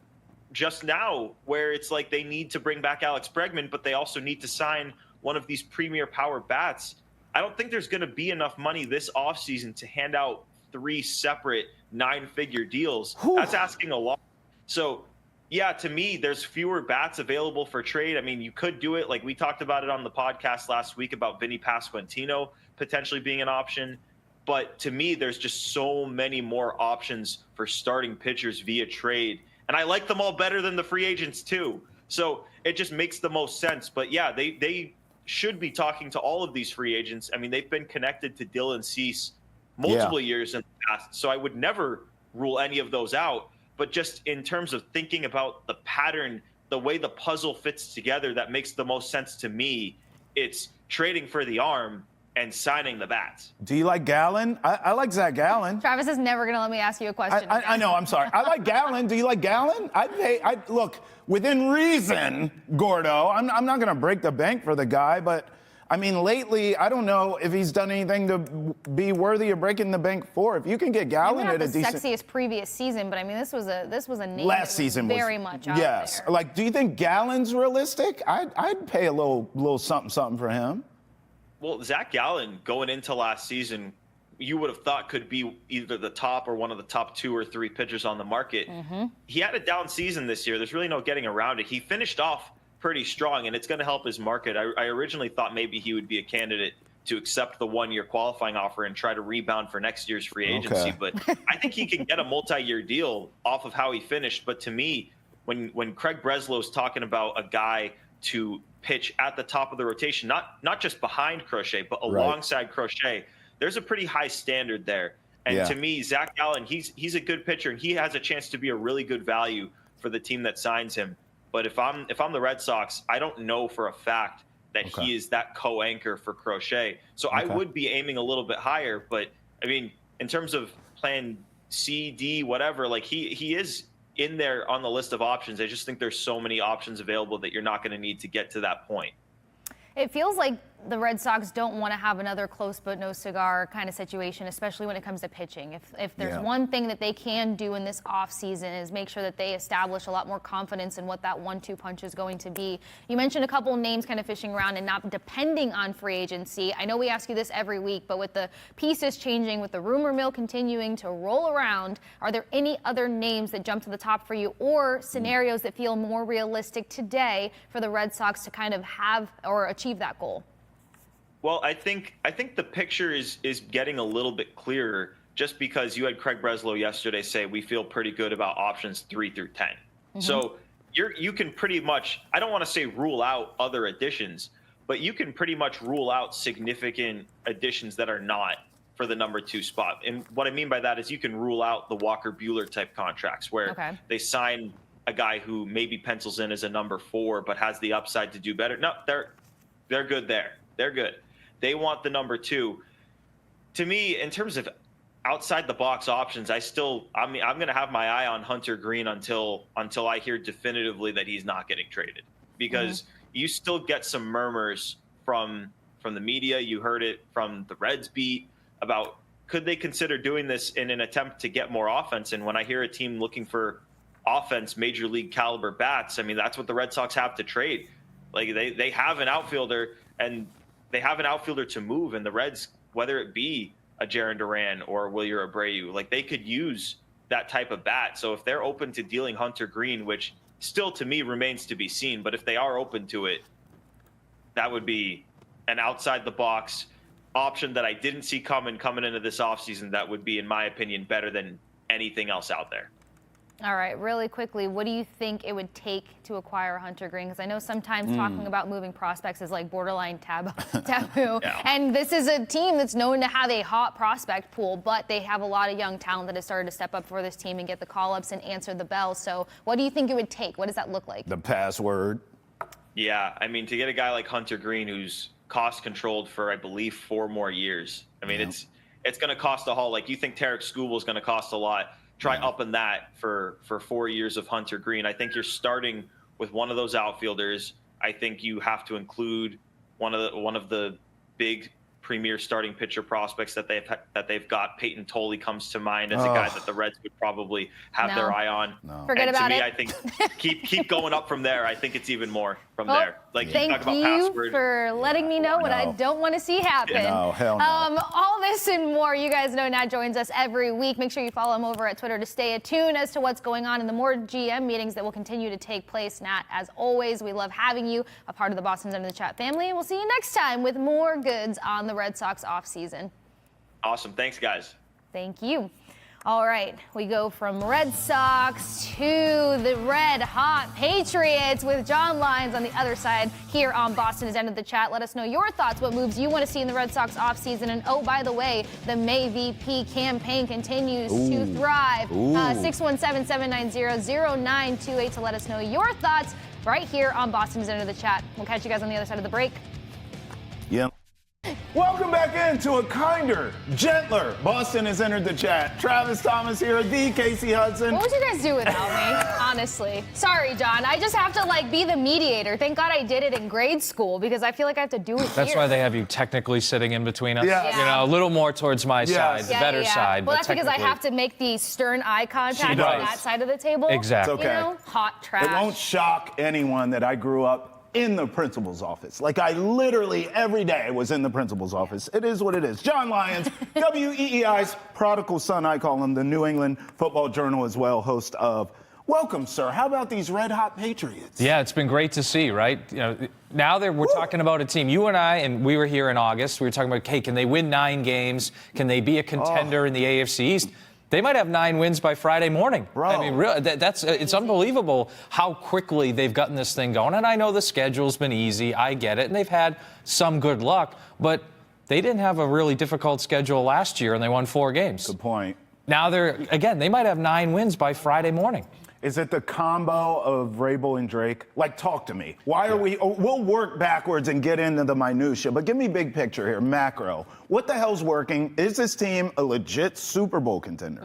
just now, where it's like they need to bring back Alex Bregman, but they also need to sign one of these premier power bats. I don't think there's going to be enough money this offseason to hand out 3 separate 9-figure deals. Whew. That's asking a lot. So, yeah, to me, there's fewer bats available for trade. I mean, you could do it. Like, we talked about it on the podcast last week about Vinny Pasquantino potentially being an option. But to me, there's just so many more options for starting pitchers via trade. And I like them all better than the free agents, too. So it just makes the most sense. But, yeah, they should be talking to all of these free agents. I mean, they've been connected to Dylan Cease multiple years in the past. So I would never rule any of those out. But just in terms of thinking about the pattern, the way the puzzle fits together, that makes the most sense to me. It's trading for the arm and signing the bats. Do you like Gallen? I like Zach Gallen. Travis is never going to let me ask you a question. I know, I'm sorry. I like Gallen. Do you like Gallen? Look, within reason, Gordo, I'm not going to break the bank for the guy, but, I mean, lately, I don't know if he's done anything to be worthy of breaking the bank for. If you can get Gallen at a decent... Not the sexiest previous season, but, I mean, this was a name last season was very much out yes. there. Like, do you think Gallen's realistic? I'd pay a little something for him. Well, Zach Gallen, going into last season, you would have thought could be either the top or one of the top 2 or 3 pitchers on the market. Mm-hmm. He had a down season this year. There's really no getting around it. He finished off pretty strong, and it's going to help his market. I originally thought maybe he would be a candidate to accept the 1-year qualifying offer and try to rebound for next year's free agency. Okay. But I think he can get a multi-year deal off of how he finished. But to me, when Craig Breslow's talking about a guy to pitch at the top of the rotation, not just behind Crochet, but alongside Crochet, there's a pretty high standard there. And to me, Zach Gallen, he's a good pitcher, and he has a chance to be a really good value for the team that signs him. But if I'm the Red Sox, I don't know for a fact that he is that co-anchor for Crochet. So I would be aiming a little bit higher. But, I mean, in terms of plan C, D, whatever, like he is in there on the list of options. I just think there's so many options available that you're not going to need to get to that point. It feels like the Red Sox don't want to have another close but no cigar kind of situation, especially when it comes to pitching. If there's one thing that they can do in this offseason is make sure that they establish a lot more confidence in what that 1-2 punch is going to be. You mentioned a couple names kind of fishing around and not depending on free agency. I know we ask you this every week, but with the pieces changing, with the rumor mill continuing to roll around, are there any other names that jump to the top for you or scenarios that feel more realistic today for the Red Sox to kind of have or achieve that goal? Well, I think the picture is getting a little bit clearer just because you had Craig Breslow yesterday say we feel pretty good about options 3 through 10. So you can pretty much, I don't want to say rule out other additions, but you can pretty much rule out significant additions that are not for the number 2 spot. And what I mean by that is you can rule out the Walker Buehler type contracts where they sign a guy who maybe pencils in as a number 4 but has the upside to do better. No, they're good there. They're good. They want the number 2. To me, in terms of outside the box options, I'm going to have my eye on Hunter Green until I hear definitively that he's not getting traded, because you still get some murmurs from the media. You heard it from the Reds beat about could they consider doing this in an attempt to get more offense. And when I hear a team looking for offense, major league caliber bats, I mean, that's what the Red Sox have to trade. Like they have an outfielder and they have an outfielder to move, and the Reds, whether it be a Jarren Duran or Wilyer Abreu, like they could use that type of bat. So if they're open to dealing Hunter Green, which still to me remains to be seen, but if they are open to it, that would be an outside the box option that I didn't see coming into this offseason. That would be, in my opinion, better than anything else out there. All right, really quickly, what do you think it would take to acquire Hunter Green? Because I know sometimes talking about moving prospects is like borderline taboo. And this is a team that's known to have a hot prospect pool, but they have a lot of young talent that has started to step up for this team and get the call-ups and answer the bell. So what do you think it would take? What does that look like? The password. Yeah, I mean, to get a guy like Hunter Green who's cost-controlled for, I believe, 4 more years. I mean, it's going to cost a haul. Like, you think Tarek Skubal is going to cost a lot. Try upping that for 4 years of Hunter Green. I think you're starting with one of those outfielders. I think you have to include one of the big premier starting pitcher prospects that they've got. Peyton Tolley comes to mind as a guy that the Reds would probably have their eye on. Forget about it. I think keep going up from there. I think it's even more from there. Like, thank talk about you password. for letting me know what I don't want to see happen. No, hell no. All this and more. You guys know Nat joins us every week. Make sure you follow him over at Twitter to stay attuned as to what's going on in the more GM meetings that will continue to take place. Nat, as always, we love having you a part of the Boston's End of the Chat family, and we'll see you next time with more goods on the Red Sox offseason. Awesome. Thanks, guys. Thank you. All right, we go from Red Sox to the red hot Patriots with Jon Lyons on the other side here on Boston's End of the Chat. Let us know your thoughts, what moves you want to see in the Red Sox offseason. And oh, by the way, the May VP campaign continues to thrive. 617-790-0928 to let us know your thoughts right here on Boston's End of the Chat. We'll catch you guys on the other side of the break. Yep. Welcome back into a kinder, gentler Boston has entered the chat. Travis Thomas here, the Kasey Hudson. What would you guys do without me, honestly? Sorry, John. I just have to, be the mediator. Thank God I did it in grade school because I feel like I have to do it That's here. why they have you technically sitting in between us. Yeah. You know, a little more towards my side, the better side. Well, but that's because I have to make the stern eye contact on that side of the table. Exactly. It's okay. You know, hot trash. It won't shock anyone that I grew up in the principal's office. Like, I literally every day was in the principal's office. It is what it is. Jon Lyons, WEEI's prodigal son, I call him, the New England Football Journal as well, host of Welcome, Sir. How about these red hot Patriots? Yeah, it's been great to see, right? You know, now that we're talking about a team, you and I, and we were here in August, we were talking about, hey, can they win 9 games? Can they be a contender in the AFC East? They might have 9 wins by Friday morning. Bro. I mean, really, it's unbelievable how quickly they've gotten this thing going. And I know the schedule's been easy. I get it. And they've had some good luck. But they didn't have a really difficult schedule last year, and they won 4 games. Good point. Now they might have 9 wins by Friday morning. Is it the combo of Vrabel and Drake? Like, talk to me. Why are we'll work backwards and get into the minutia, but give me big picture here, macro. What the hell's working? Is this team a legit Super Bowl contender?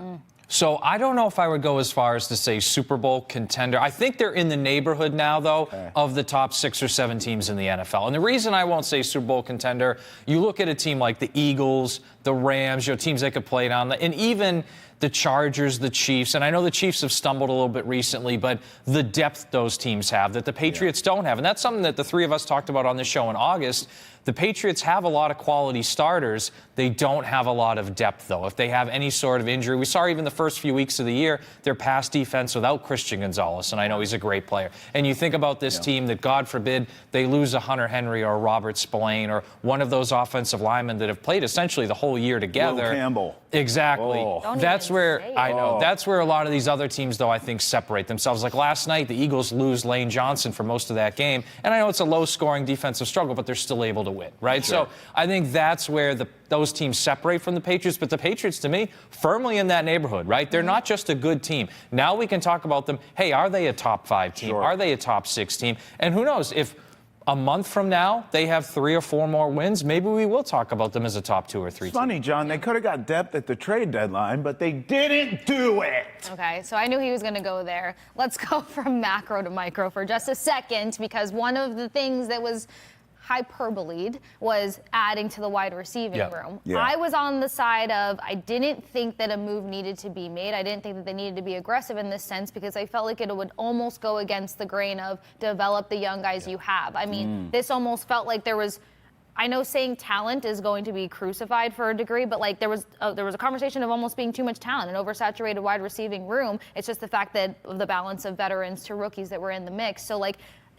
So I don't know if I would go as far as to say Super Bowl contender. I think they're in the neighborhood now, though, of the top 6 or 7 teams in the NFL. And the reason I won't say Super Bowl contender, you look at a team like the Eagles, the Rams, teams they could play down, and even the Chargers, the Chiefs. And I know the Chiefs have stumbled a little bit recently, but the depth those teams have that the Patriots don't have. And that's something that the three of us talked about on this show in August. The Patriots have a lot of quality starters. They don't have a lot of depth, though. If they have any sort of injury, we saw even the first few weeks of the year, their pass defense without Christian Gonzalez, and I know he's a great player. And you think about this team that, God forbid, they lose a Hunter Henry or a Robert Spillane or one of those offensive linemen that have played essentially the whole year together. Will Campbell. Exactly. Oh. That's where I know. That's where a lot of these other teams, though, I think separate themselves. Like last night, the Eagles lose Lane Johnson for most of that game, and I know it's a low-scoring defensive struggle, but they're still able to win, right? Sure. So I think that's where those teams separate from the Patriots. But the Patriots, to me, firmly in that neighborhood, right? They're not just a good team. Now we can talk about them. Hey, are they a top 5 team? Sure. Are they a top 6 team? And who knows if a month from now they have 3 or 4 more wins, maybe we will talk about them as a top 2 or 3 It's team. funny, John. They could have got depth at the trade deadline, but they didn't do it. Okay, so I knew he was going to go there. Let's go from macro to micro for just a second, because one of the things that was hyperbole was adding to the wide receiving room. Yeah. I was on the side of I didn't think that a move needed to be made. I didn't think that they needed to be aggressive in this sense because I felt like it would almost go against the grain of develop the young guys you have. I mean, this almost felt like there was, I know saying talent is going to be crucified for a degree, but like there was a conversation of almost being too much talent, an oversaturated wide receiving room. It's just the fact that of the balance of veterans to rookies that were in the mix. So like,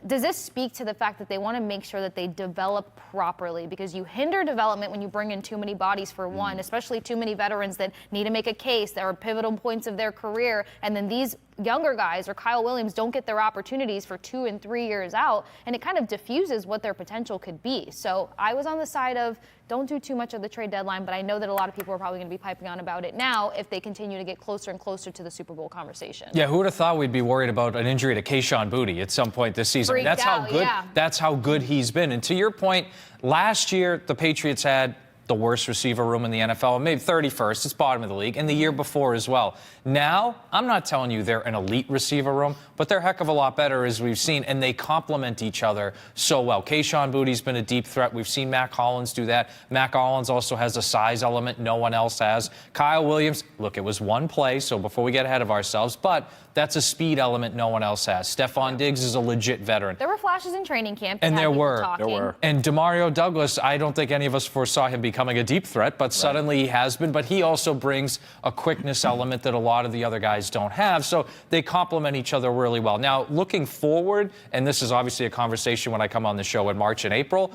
does this speak to the fact that they want to make sure that they develop properly? Because you hinder development when you bring in too many bodies for one, especially too many veterans that need to make a case, that are pivotal points of their career, and then these younger guys or Kyle Williams don't get their opportunities for 2 and 3 years out, and it kind of diffuses what their potential could be. So I was on the side of don't do too much of the trade deadline, but I know that a lot of people are probably going to be piping on about it now if they continue to get closer and closer to the Super Bowl conversation. Yeah, who would have thought we'd be worried about an injury to Kayshon Boutte at some point this season? Freaked That's out, how good. yeah. That's how good he's been. And to your point, last year the Patriots had the worst receiver room in the NFL, maybe 31st. It's bottom of the league, and the year before as well. Now, I'm not telling you they're an elite receiver room, but they're a heck of a lot better as we've seen, and they complement each other so well. Kayshon Boutte's been a deep threat. We've seen Mac Hollins do that. Mac Hollins also has a size element no one else has. Kyle Williams, look, it was one play, so before we get ahead of ourselves, but that's a speed element no one else has. Stephon Diggs is a legit veteran. There were flashes in training camp. And there were. Talking. And Demario Douglas, I don't think any of us foresaw him becoming a deep threat, but suddenly he has been. But he also brings a quickness element that a lot of the other guys don't have. So they complement each other really well. Now, looking forward, and this is obviously a conversation when I come on the show in March and April,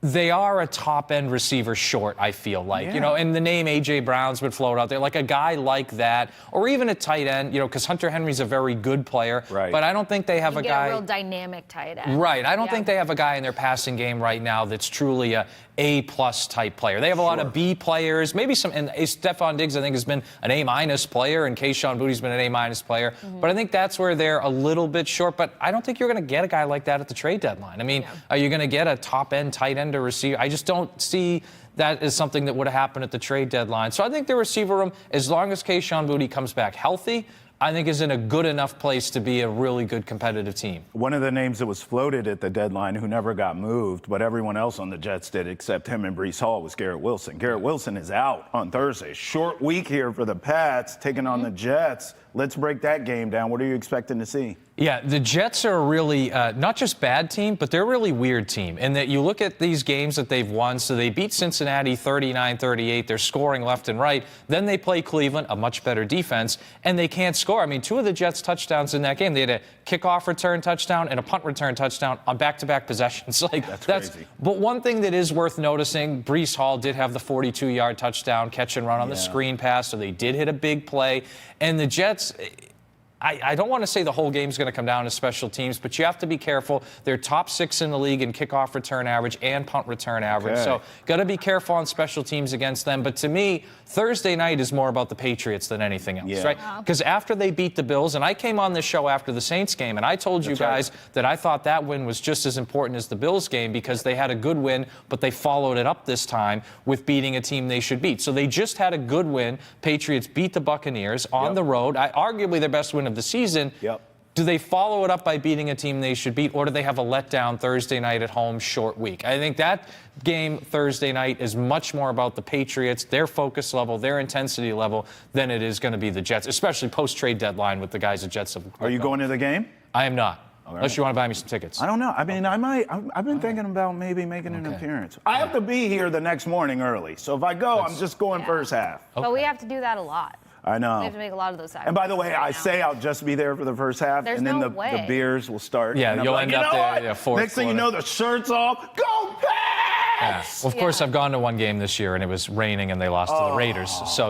they are a top-end receiver short, I feel like. Yeah. You know, and the name A.J. Brown's been floated out there. Like a guy like that, or even a tight end, you know, because Hunter Henry's a very good player. Right. But I don't think they have You a get guy. a real dynamic tight end. Right. I don't think they have a guy in their passing game right now that's truly a A-plus type player. They have a lot of B players, maybe some, and Stephon Diggs, I think, has been an A-minus player, and Kayshon Boutte's been an A-minus player. But I think that's where they're a little bit short. But I don't think you're going to get a guy like that at the trade deadline. I mean, are you going to get a top-end tight end or receiver? I just don't see that as something that would have happened at the trade deadline. So I think the receiver room, as long as Kayshon Boutte comes back healthy, I think is in a good enough place to be a really good competitive team. One of the names that was floated at the deadline who never got moved, but everyone else on the Jets did except him and Breece Hall, was Garrett Wilson. Garrett Wilson is out on Thursday. Short week here for the Pats, taking on the Jets. Let's break that game down. What are you expecting to see? Yeah, the Jets are a really, not just bad team, but they're a really weird team. In that you look at these games that they've won, so they beat Cincinnati 39-38. They're scoring left and right. Then they play Cleveland, a much better defense, and they can't score. I mean, 2 of the Jets' touchdowns in that game, they had a kickoff return touchdown and a punt return touchdown on back-to-back possessions. Like that's crazy. But one thing that is worth noticing, Breece Hall did have the 42-yard touchdown, catch and run on the screen pass, so they did hit a big play. And the Jets, I don't want to say the whole game's going to come down to special teams, but you have to be careful. They're top 6 in the league in kickoff return average and punt return average. Okay. So got to be careful on special teams against them. But to me, Thursday night is more about the Patriots than anything else, right? Because after they beat the Bills, and I came on this show after the Saints game, and I told you guys that I thought that win was just as important as the Bills game because they had a good win, but they followed it up this time with beating a team they should beat. So they just had a good win. Patriots beat the Buccaneers on the road, arguably their best win of the season. Do they follow it up by beating a team they should beat, or do they have a letdown Thursday night at home short week? I think that game Thursday night is much more about the Patriots, their focus level, their intensity level, than it is going to be the Jets, especially post-trade deadline with the guys at Jets. Are you going to the game? I am not. Unless you want to buy me some tickets. I don't know. I mean, I've been thinking about maybe making an appearance. I have to be here the next morning early. So if I go, I'm just going first half. But we have to do that a lot. I know. We have to make a lot of those sacrifices. And by the way, I say I'll just be there for the first half, There's and then no the way. beers will start. Yeah, and you'll I'm like, end up you know there, what? fourth Next thing you know, the shirt's off. Go Pats! Well, of course, I've gone to one game this year, and it was raining, and they lost to the Raiders. So,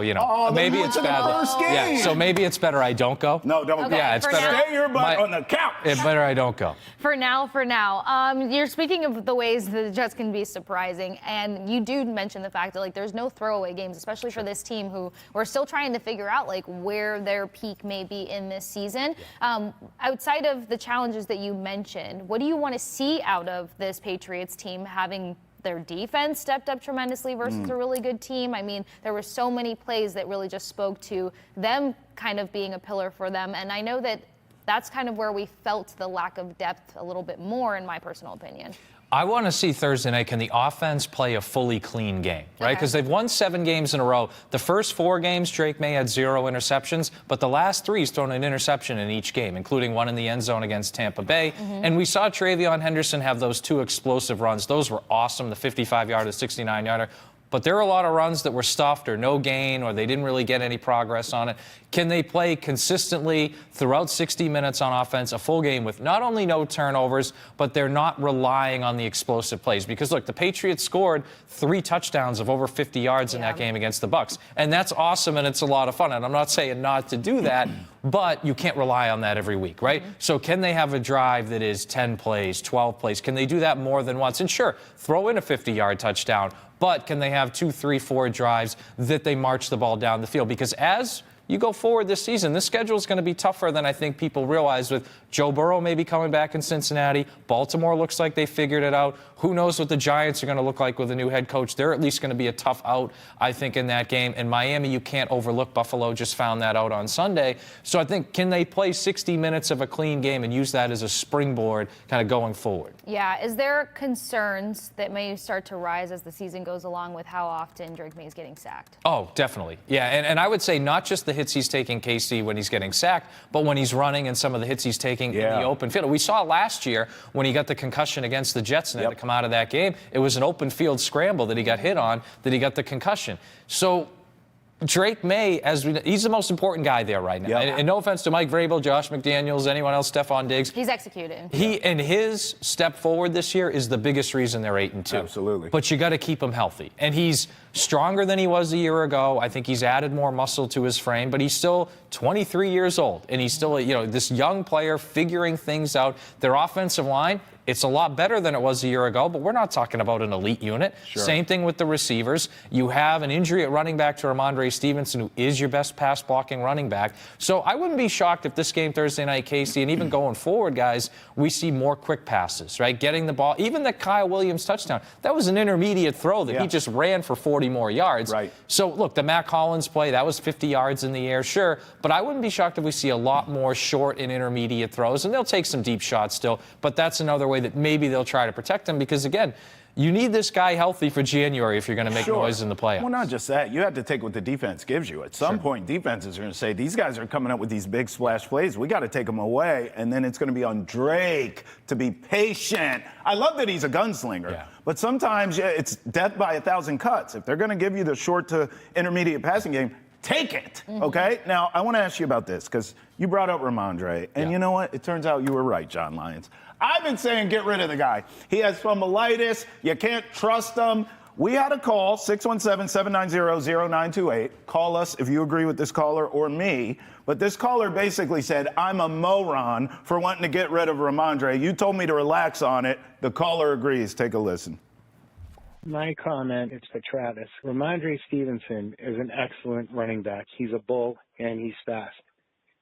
maybe it's bad. Yeah, so maybe it's better I don't go. No, don't go. Yeah, it's better. Stay your butt on the couch. It's better I don't go. For now. You're speaking of the ways the Jets can be surprising, and you do mention the fact that there's no throwaway games, especially for this team who we're still trying to figure out where their peak may be in this season. Outside of the challenges that you mentioned, what do you want to see out of this Patriots team having their defense stepped up tremendously versus a really good team? I mean, there were so many plays that really just spoke to them kind of being a pillar for them, and I know that that's kind of where we felt the lack of depth a little bit more, in my personal opinion. I want to see Thursday night, can the offense play a fully clean game, right? Because they've won 7 games in a row. The first 4 games, Drake May had 0 interceptions, but the last 3 he's thrown an interception in each game, including one in the end zone against Tampa Bay. And we saw Travion Henderson have those 2 explosive runs. Those were awesome, the 55-yarder, the 69-yarder. But there are a lot of runs that were stuffed or no gain, or they didn't really get any progress on it. Can they play consistently throughout 60 minutes on offense, a full game with not only no turnovers, but they're not relying on the explosive plays? Because, look, the Patriots scored 3 touchdowns of over 50 yards in that game against the Bucs. And that's awesome, and it's a lot of fun. And I'm not saying not to do that, but you can't rely on that every week, right? So can they have a drive that is 10 plays, 12 plays? Can they do that more than once? And sure, throw in a 50-yard touchdown, but can they have 2, 3, 4 drives that they march the ball down the field? Because as you go forward this season, this schedule is going to be tougher than I think people realize, with Joe Burrow maybe coming back in Cincinnati. Baltimore looks like they figured it out. Who knows what the Giants are going to look like with a new head coach? They're at least going to be a tough out, I think, in that game. And Miami, you can't overlook. Buffalo just found that out on Sunday. So I think, can they play 60 minutes of a clean game and use that as a springboard kind of going forward? Yeah. Is there concerns that may start to rise as the season goes along with how often Drake May is getting sacked? Oh, definitely. Yeah, and I would say not just the hits he's taking, Kasey, when he's getting sacked, but when he's running and some of the hits he's taking in the open field. We saw last year when he got the concussion against the Jets and had to come out of that game, it was an open field scramble that he got hit on, that he got the concussion. So Drake May, he's the most important guy there right now. And no offense to Mike Vrabel, Josh McDaniels, anyone else, Stephon Diggs. He's executing. And his step forward this year is the biggest reason they're 8-2. Absolutely. But you got to keep him healthy. And he's stronger than he was a year ago. I think he's added more muscle to his frame, but he's still 23 years old. And he's still, this young player figuring things out. Their offensive line, it's a lot better than it was a year ago, but we're not talking about an elite unit. Same thing with the receivers. You have an injury at running back to Ramondre Stevenson, who is your best pass-blocking running back. So I wouldn't be shocked if this game Thursday night, Kasey, and even going forward, guys, we see more quick passes, right? Getting the ball. Even the Kyle Williams touchdown, that was an intermediate throw that he just ran for 40 more yards. Right. So, look, the Matt Collins play, that was 50 yards in the air, sure, but I wouldn't be shocked if we see a lot more short and intermediate throws, and they'll take some deep shots still, but that's another way that maybe they'll try to protect him, because, again, you need this guy healthy for January if you're going to make noise in the playoffs. Well, not just that. You have to take what the defense gives you. At some point, defenses are going to say, these guys are coming up with these big splash plays. We got to take them away. And then it's going to be on Drake to be patient. I love that he's a gunslinger. But sometimes it's death by 1,000 cuts. If they're going to give you the short to intermediate passing game, take it, okay? Now, I want to ask you about this, because you brought up Ramondre. And you know what? It turns out you were right, Jon Lyons. I've been saying get rid of the guy. He has spondylitis. You can't trust him. We had a call, 617-790-0928. Call us if you agree with this caller or me. But this caller basically said, I'm a moron for wanting to get rid of Ramondre. You told me to relax on it. The caller agrees. Take a listen. My comment is for Travis. Ramondre Stevenson is an excellent running back. He's a bull and he's fast.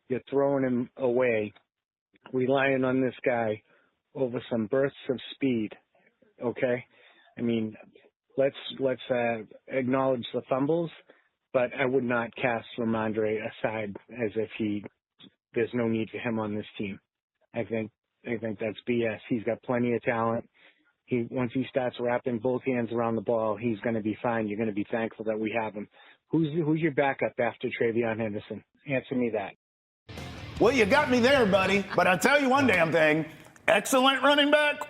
You're throwing him away, relying on this guy over some bursts of speed, okay? I mean, let's acknowledge the fumbles, but I would not cast Ramondre aside as if there's no need for him on this team. I think that's BS. He's got plenty of talent. Once he starts wrapping both hands around the ball, he's going to be fine. You're going to be thankful that we have him. Who's your backup after Travion Henderson? Answer me that. Well, you got me there, buddy. But I'll tell you one damn thing. Excellent running back?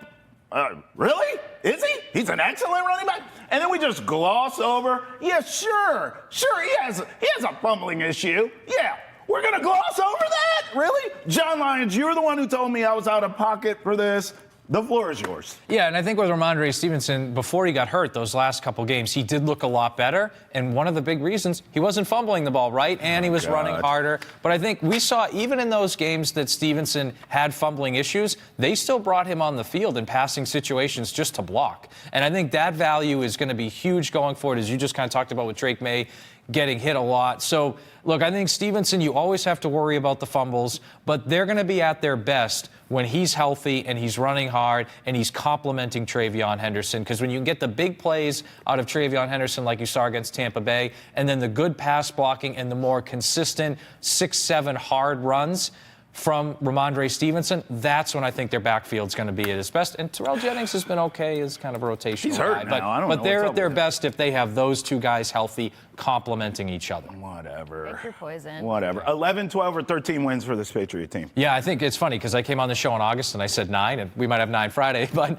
Really? Is he? He's an excellent running back? And then we just gloss over. Yeah, sure, he has a fumbling issue. Yeah, we're going to gloss over that? Really? Jon Lyons, you were the one who told me I was out of pocket for this. The floor is yours. Yeah, and I think with Ramondre Stevenson, before he got hurt those last couple games, he did look a lot better. And one of the big reasons, he wasn't fumbling the ball, right? And he was running harder. But I think we saw, even in those games that Stevenson had fumbling issues, they still brought him on the field in passing situations just to block. And I think that value is going to be huge going forward, as you just kind of talked about with Drake May getting hit a lot. So, look, I think Stevenson, you always have to worry about the fumbles, but they're going to be at their best when he's healthy and he's running hard and he's complimenting Travion Henderson. Because when you get the big plays out of Travion Henderson like you saw against Tampa Bay, and then the good pass blocking and the more consistent 6-7 hard runs from Ramondre Stevenson, that's when I think their backfield's going to be at its best. And Terrell Jennings has been okay as kind of a rotational He's hurt guy. now. I don't but know they're what's at up their with him. best if they have those two guys healthy, complementing each other. Whatever. Pick your poison. Whatever. 11, 12, or 13 wins for this Patriot team. Yeah, I think it's funny because I came on the show in August and I said 9, and we might have 9 Friday, but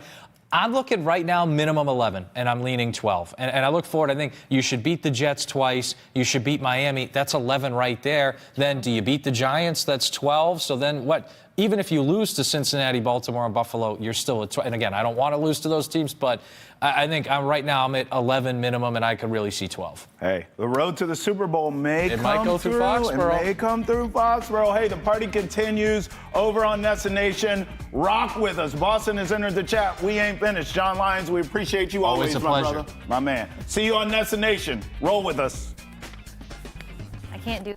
I'm looking right now minimum 11, and I'm leaning 12. And I look forward. I think you should beat the Jets twice. You should beat Miami. That's 11 right there. Then do you beat the Giants? That's 12. So then what? Even if you lose to Cincinnati, Baltimore, and Buffalo, you're still at 12. And again, I don't want to lose to those teams, but I think right now I'm at 11 minimum, and I could really see 12. Hey, the road to the Super Bowl might go through Foxborough. It may come through Foxborough. Hey, the party continues over on Nessa Nation. Rock with us. Boston has entered the chat. We ain't finished. Jon Lyons, we appreciate you always, Always a my pleasure. brother. My man. See you on Nessa Nation. Roll with us. I can't do